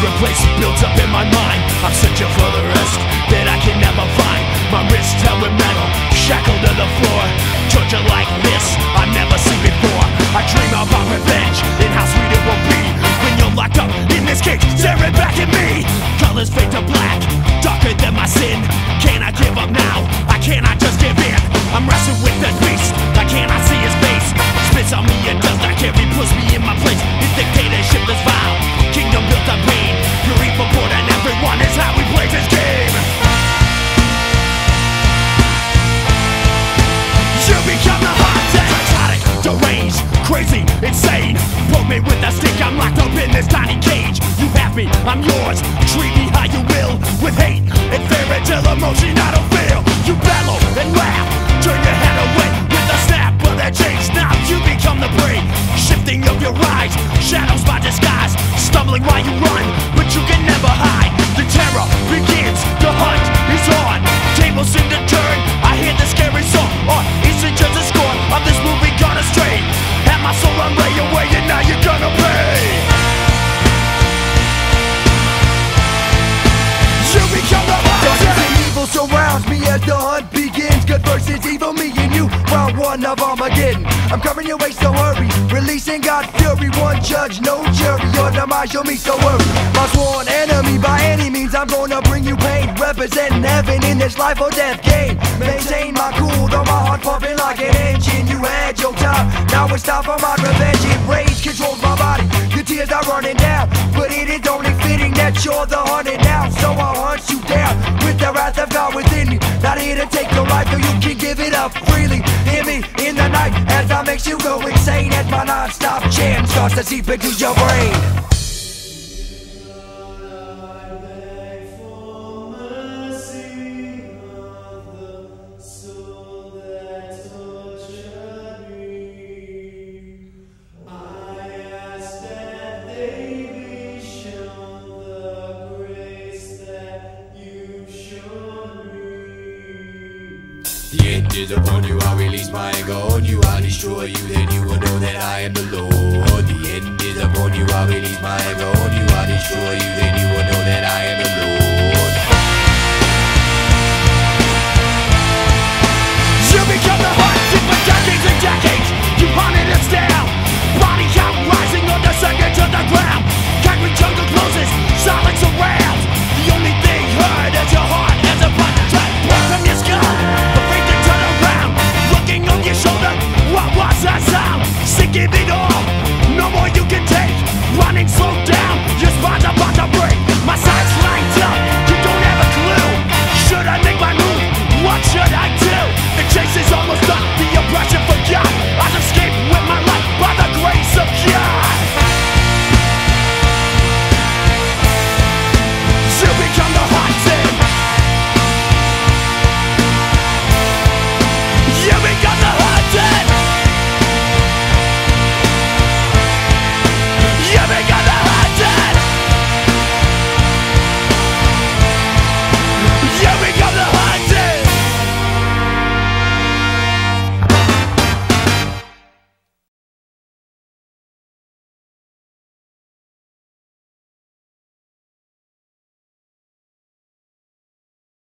replace built up in my mind. I'm searching for the rest that I can never find. My wrists held with metal, shackled to the floor. Torture like this I've never seen before. I dream about revenge and how sweet it will be when you're locked up in this cage, staring back at me. Colors fade to black, darker than my sin. Can I give up now? I cannot just give in. I'm wrestling with the beast, I cannot see his face. Spits on me and does not care, he puts me in my place. His dictatorship is vile, kingdom built on pain. Pure evil born and everyone is how he plays his game. You become the haunted, psychotic, deranged, crazy, insane. Poke me with a stick, I'm locked up in this tiny cage. You have me, I'm yours, treat me how you will. With hate and fear until emotion I don't feel. You bellow and laugh, turn your head away with a snap of that change. Now you become the prey, shifting of your eyes. Shadows by disguise, stumbling while you run, but you can never hide. The terror begins, the hunt is on. Tables seem to turn, I hear the scary song. Or is it just a score of this movie gone astray? Had my soul run way away and now you're gonna pay. You become the darkness and evil surrounds me as the hunt begins. Good versus evil, me and you, round one of Armageddon. I'm coming your way, so hurry. Releasing God's fury, one judge, no jury. Your demise, you'll me so worried. My sworn enemy, by any means, I'm gonna bring you pain. Representing heaven in this life or death game. Maintain my cool, though my heart pumping like an engine. You had your time, now it's time for my revenge. Rage controls my body, your tears are running down. But it is only fitting that you're the hunted now. So I'll hunt you down with the wrath of God within you. Not here to take your life, so you can give it up freely. Hear me in the night as I makes you go insane. As my non-stop chant starts to seep into your brain. The end is upon you, I release my anger on you. I destroy you, then you will know that I am the Lord. The end is upon you, I release my anger on you. I destroy you, then you will